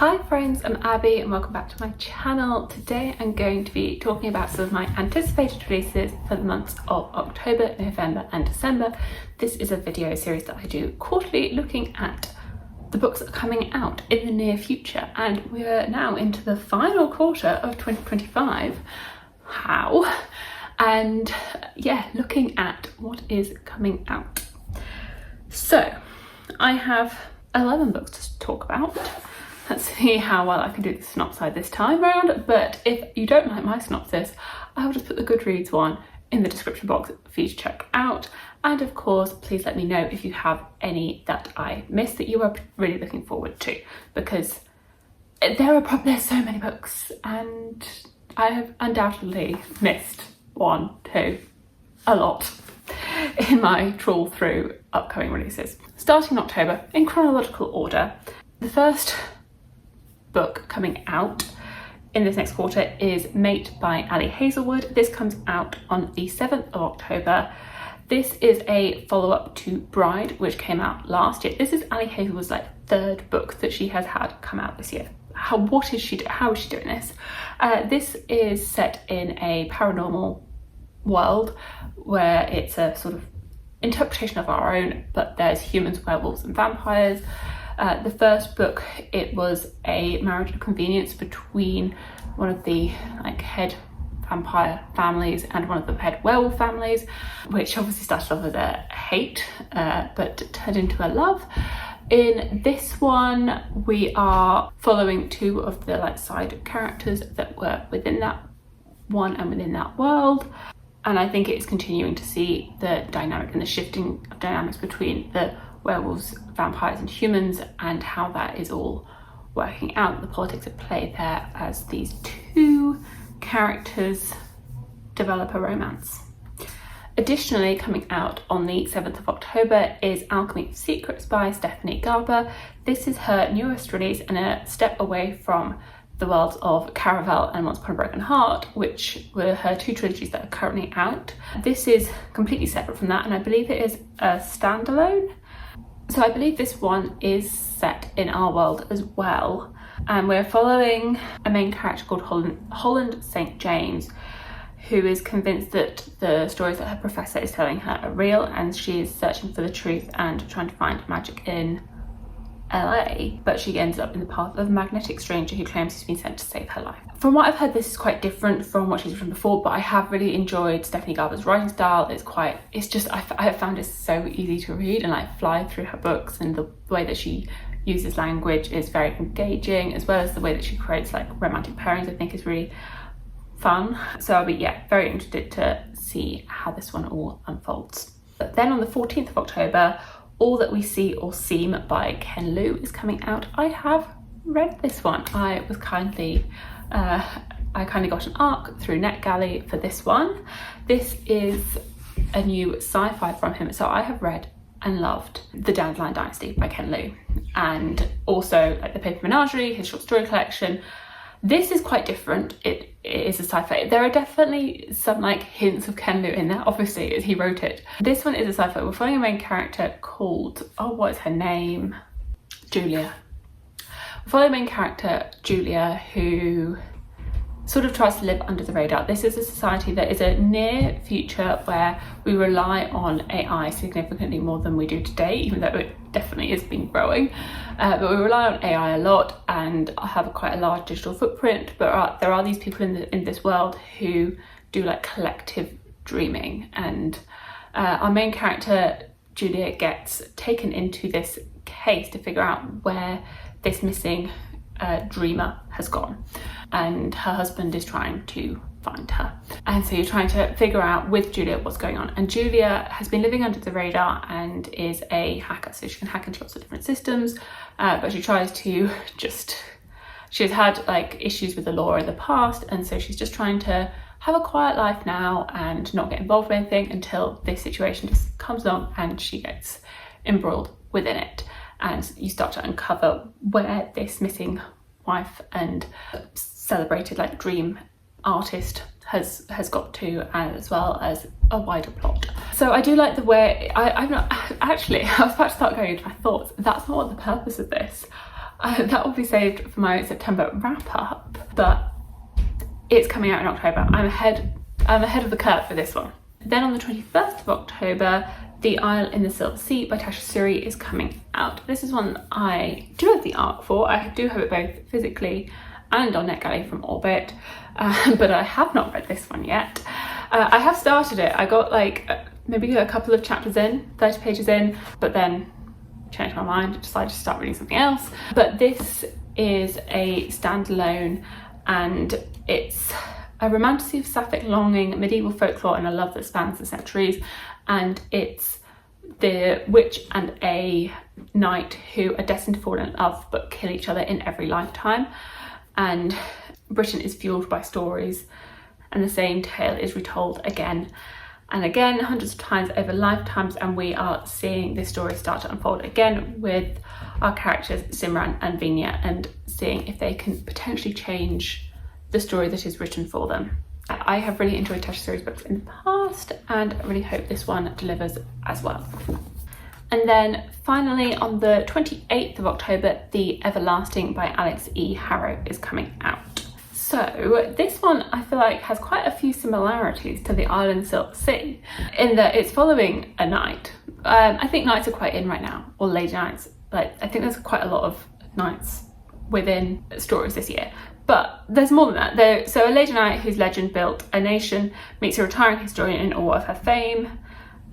Hi friends, I'm Abby and welcome back to my channel. Today I'm going to be talking about some of my anticipated releases for the months of October, November and December. This is a video series that I do quarterly looking at the books that are coming out in the near future, and we're now into the final quarter of 2025. How? And yeah, looking at what is coming out. So I have 11 books to talk about. Let's see how well I can do the synopsis this time around, but if you don't like my synopsis, I will just put the Goodreads one in the description box for you to check out. And of course, please let me know if you have any that I missed that you are really looking forward to, because there's so many books and I have undoubtedly missed one, two, a lot in my trawl through upcoming releases. Starting in October, in chronological order, the first book coming out in this next quarter is Mate by Ali Hazelwood. This comes out on the 7th of October. This is a follow-up to Bride, which came out last year. This is Ali Hazelwood's third book that she has had come out this year. How is she doing this? This is set in a paranormal world where it's a sort of interpretation of our own, but there's humans, werewolves and vampires. The first book, it was a marriage of convenience between one of the head vampire families and one of the head werewolf families, which obviously started off as a hate but turned into a love. In this one, we are following two of the side characters that were within that one and within that world. And I think it's continuing to see the dynamic and the shifting of dynamics between the werewolves, vampires and humans, and how that is all working out, the politics at play there as these two characters develop a romance. Additionally, coming out on the 7th of October is Alchemy of Secrets by Stephanie Garber. This is her newest release and a step away from the worlds of Caravel and Once Upon a Broken Heart, which were her two trilogies that are currently out. This is completely separate from that, and I believe it is a standalone. So I believe this one is set in our world as well, and we're following a main character called Holland St. James, who is convinced that the stories that her professor is telling her are real, and she is searching for the truth and trying to find magic in LA, but she ends up in the path of a magnetic stranger who claims he's been sent to save her life. From what I've heard, this is quite different from what she's written before, but I have really enjoyed Stephanie Garber's writing style. I have found it so easy to read, and I fly through her books, and the way that she uses language is very engaging, as well as the way that she creates romantic pairings I think is really fun. So I'll be very interested to see how this one all unfolds. But then on the 14th of October, All That We See or Seem by Ken Liu is coming out. I have read this one. I kindly got an ARC through NetGalley for this one. This is a new sci-fi from him. So I have read and loved The Dandelion Dynasty by Ken Liu, and also The Paper Menagerie, his short story collection. This is quite different. It is a sci-fi. There are definitely some hints of Ken Liu in there, obviously, as he wrote it. This one is a sci-fi. We're following a main character called, what is her name? Julia. We're following a main character, Julia, who sort of tries to live under the radar. This is a society that is a near future where we rely on AI significantly more than we do today, even though it definitely has been growing. But we rely on AI a lot and have quite a large digital footprint. But there are these people in this world who do collective dreaming, and our main character, Julia, gets taken into this case to figure out where this missing dreamer has gone, and her husband is trying to find her, and so you're trying to figure out with Julia what's going on. And Julia has been living under the radar and is a hacker, so she can hack into lots of different systems, but she tries to she's had issues with the law in the past, and so she's just trying to have a quiet life now and not get involved with anything until this situation just comes along and she gets embroiled within it. And you start to uncover where this missing wife and celebrated dream artist has got to, as well as a wider plot. So I do like the way, I'm not, actually, I was about to start going into my thoughts. That's not what the purpose of this. that will be saved for my September wrap-up, but it's coming out in October. I'm ahead of the curve for this one. Then on the 21st of October, The Isle in the Silver Sea by Tasha Suri is coming out. This is one I do have the art for. I do have it both physically and on NetGalley from Orbit, but I have not read this one yet. I have started it. I got like maybe a couple of chapters in, 30 pages in, but then changed my mind, decided to start reading something else. But this is a standalone, and it's a romantasy of sapphic longing, medieval folklore, and a love that spans the centuries. And it's the witch and a knight who are destined to fall in love but kill each other in every lifetime. And Britain is fueled by stories, and the same tale is retold again and again, hundreds of times over lifetimes, and we are seeing this story start to unfold again with our characters Simran and Vinya, and seeing if they can potentially change the story that is written for them. I have really enjoyed Tasha Suri's books in the past, and I really hope this one delivers as well. And then finally on the 28th of October, The Everlasting by Alex E. Harrow is coming out. So this one I feel like has quite a few similarities to The Isle in the Silver Sea, in that it's following a knight. I think knights are quite in right now, or lady knights. Like, I think there's quite a lot of knights within stories this year. But there's more than that. So a lady knight whose legend built a nation meets a retiring historian in awe of her fame.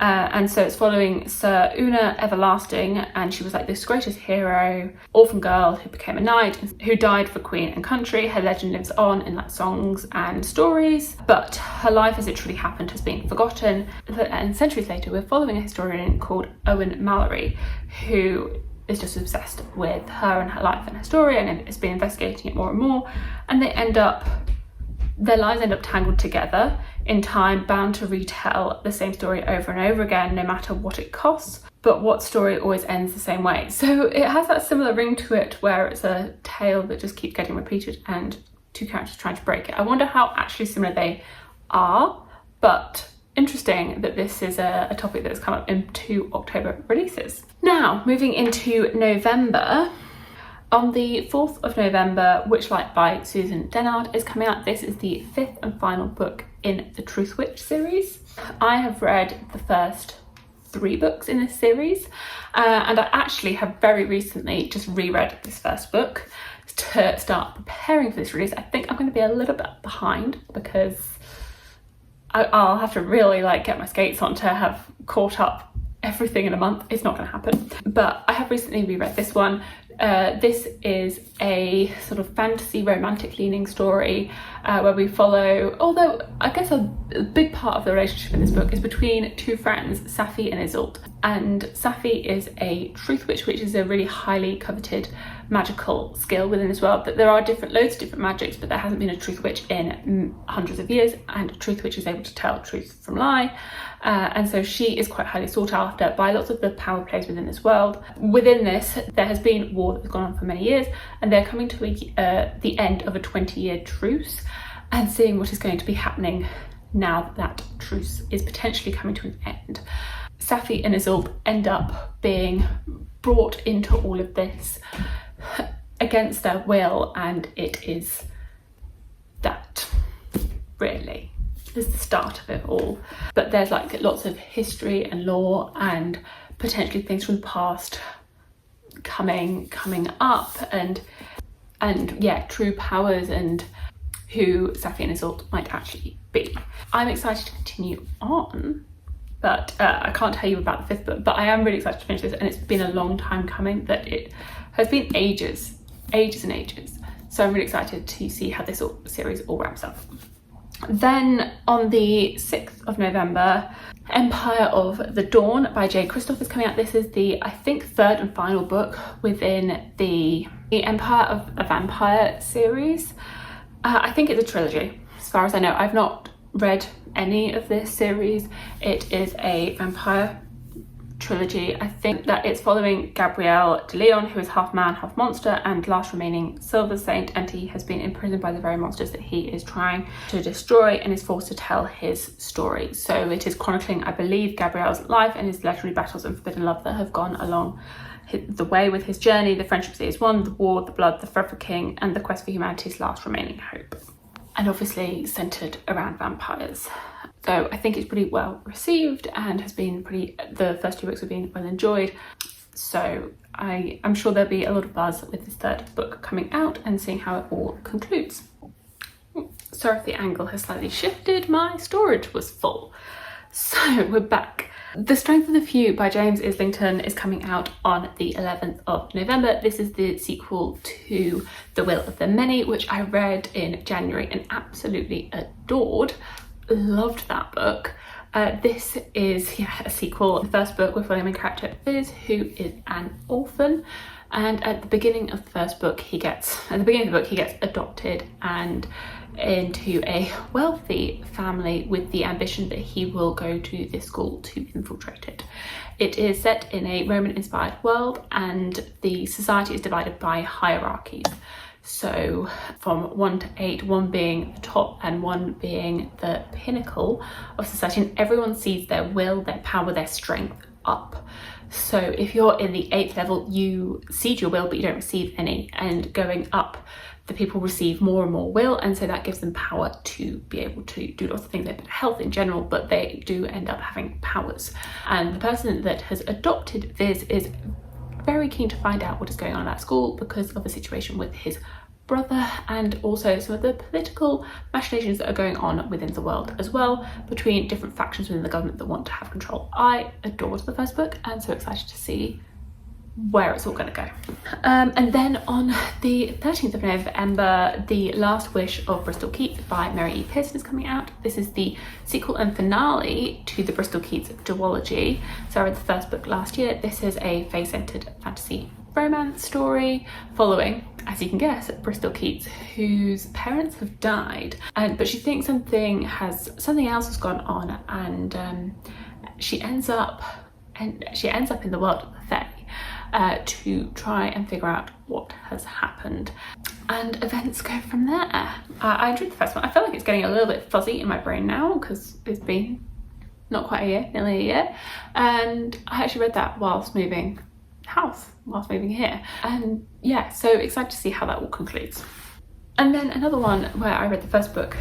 And so it's following Sir Una Everlasting, and she was like this greatest hero, orphan girl who became a knight, who died for queen and country. Her legend lives on in like songs and stories, but her life as it truly happened has been forgotten. And centuries later, we're following a historian called Owen Mallory, who is just obsessed with her and her life and her story, and has been investigating it more and more. And their lives end up tangled together in time, bound to retell the same story over and over again, no matter what it costs. But what story always ends the same way? So it has that similar ring to it, where it's a tale that just keeps getting repeated and two characters trying to break it. I wonder how actually similar they are, but interesting that this is a topic that's come up in 2 October releases. Now, moving into November. On the 4th of November, Witchlight by Susan Dennard is coming out. This is the 5th and final book in the Truth Witch series. I have read the first 3 books in this series, and I actually have very recently just reread this first book to start preparing for this release. I think I'm going to be a little bit behind because I'll have to really like get my skates on to have caught up everything in a month. It's not going to happen. But I have recently reread this one. This is a sort of fantasy romantic leaning story where we follow, although I guess a big part of the relationship in this book is between 2 friends, Safi and Isolde. And Safi is a truth witch, which is a really highly coveted magical skill within this world. That there are loads of different magics, but there hasn't been a truth witch in hundreds of years, and a truth witch is able to tell truth from lie. And so she is quite highly sought after by lots of the power plays within this world. Within this, there has been war that has gone on for many years, and they're coming to the end of a 20-year truce, and seeing what is going to be happening now that truce is potentially coming to an end. Safi and Isolde end up being brought into all of this against their will, and it is that, really. Is the start of it all. But there's like lots of history and lore and potentially things from the past coming up, and yeah, true powers and who Safi and Isolde might actually be. I'm excited to continue on, but I can't tell you about the 5th book, but I am really excited to finish this, and it's been a long time coming. That it has been ages and ages. So I'm really excited to see how this series all wraps up. Then on the 6th of November, Empire of the Dawn by Jay Kristoff is coming out. This is the, I think, 3rd and final book within the Empire of a Vampire series. I think it's a trilogy, as far as I know. I've not read any of this series. It is a vampire trilogy. I think that it's following Gabriel de Leon, who is half man, half monster, and last remaining Silver Saint, and he has been imprisoned by the very monsters that he is trying to destroy, and is forced to tell his story. So it is chronicling, I believe, Gabriel's life and his legendary battles and forbidden love that have gone along the way with his journey, the friendships he has won, the war, the blood, the forever king, and the quest for humanity's last remaining hope. And obviously centered around vampires. So I think it's pretty well received and has been the first 2 books have been well enjoyed. So I'm sure there'll be a lot of buzz with this 3rd book coming out and seeing how it all concludes. Sorry if the angle has slightly shifted, my storage was full. So we're back. The Strength of the Few by James Islington is coming out on the 11th of November. This is the sequel to The Will of the Many, which I read in January and absolutely adored. Loved that book. This is a sequel. The first book, we're following the main character Viz, who is an orphan, and at the beginning of the book he gets adopted and into a wealthy family with the ambition that he will go to this school to infiltrate it. It is set in a Roman-inspired world, and the society is divided by hierarchies. So from 1 to 8, 1 being the top and 1 being the pinnacle of society, and everyone sees their will, their power, their strength up. So if you're in the 8th level, you seed your will but you don't receive any, and going up the people receive more and more will, and so that gives them power to be able to do lots of things, like health in general, but they do end up having powers. And the person that has adopted Viz is very keen to find out what is going on at school because of the situation with his brother, and also some of the political machinations that are going on within the world as well, between different factions within the government that want to have control. I adored the first book and so excited to see where it's all going to go. And then on the 13th of November, The Last Wish of Bristol Keats by Mary E. Pearson is coming out. This is the sequel and finale to the Bristol Keats duology. So I read the first book last year. This is a fae-centered fantasy romance story following, as you can guess, Bristol Keats, whose parents have died, but she thinks something else has gone on, and she ends up in the world of the fae to try and figure out what has happened, and events go from there. I enjoyed the first one. I feel like it's getting a little bit fuzzy in my brain now because it's been not quite a year, nearly a year, and I actually read that whilst moving here, and yeah, so excited to see how that all concludes. And then another one where I read the first book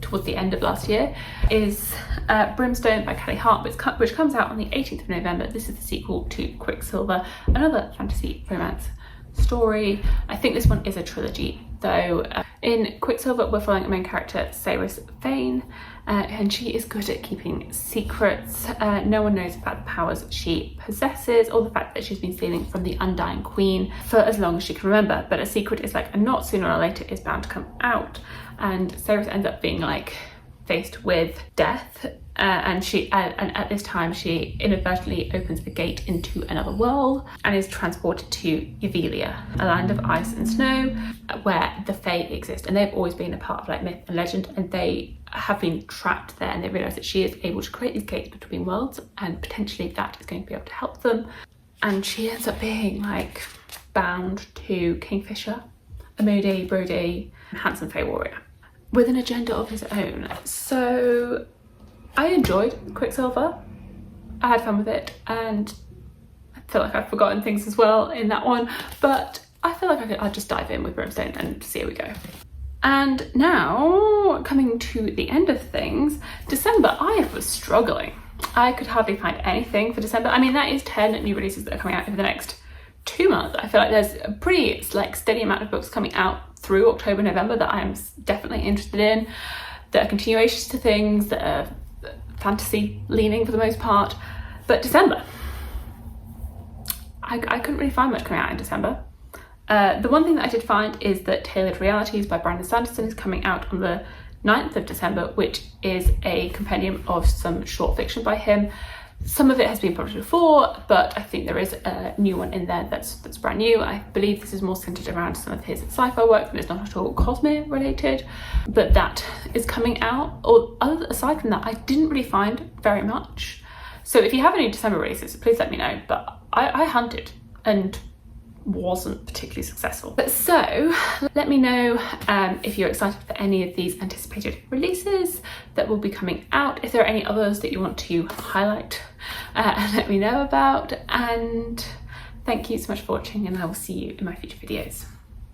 towards the end of last year is Brimstone by Kelly Hart, which comes out on the 18th of November. This is the sequel to Quicksilver, another fantasy romance story. I think this one is a trilogy though. In Quicksilver we're following a main character, Cyrus Vane, and she is good at keeping secrets. No one knows about the powers she possesses or the fact that she's been stealing from the Undying Queen for as long as she can remember, but a secret is like a knot, sooner or later is bound to come out, and Cyrus ends up being like faced with death, and at this time she inadvertently opens a gate into another world and is transported to Yvelia, a land of ice and snow where the fae exist, and they've always been a part of like myth and legend, and they have been trapped there, and they realise that she is able to create these gates between worlds, and potentially that is going to be able to help them. And she ends up being like bound to Kingfisher, a moody, broody, handsome fae warrior with an agenda of his own. So I enjoyed Quicksilver. I had fun with it, and I feel like I've forgotten things as well in that one, but I feel like I'll just dive in with Brimstone and see how we go. And now, coming to the end of things, December, I was struggling. I could hardly find anything for December. I mean, that is 10 new releases that are coming out over the next 2 months. I feel like there's a pretty like steady amount of books coming out through October, November that I'm definitely interested in, that are continuations to things, that are fantasy leaning for the most part. But December, I couldn't really find much coming out in December. The one thing that I did find is that Tailored Realities by Brandon Sanderson is coming out on the 9th of December, which is a compendium of some short fiction by him. Some of it has been published before, but I think there is a new one in there that's brand new. I believe this is more centered around some of his sci-fi work, and it's not at all Cosmere related, but that is coming out. Or aside from that, I didn't really find very much. So if you have any December releases, please let me know, but I hunted and wasn't particularly successful. So let me know if you're excited for any of these anticipated releases that will be coming out, if there are any others that you want to highlight and let me know about. And Thank you so much for watching, and I will see you in my future videos.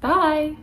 Bye!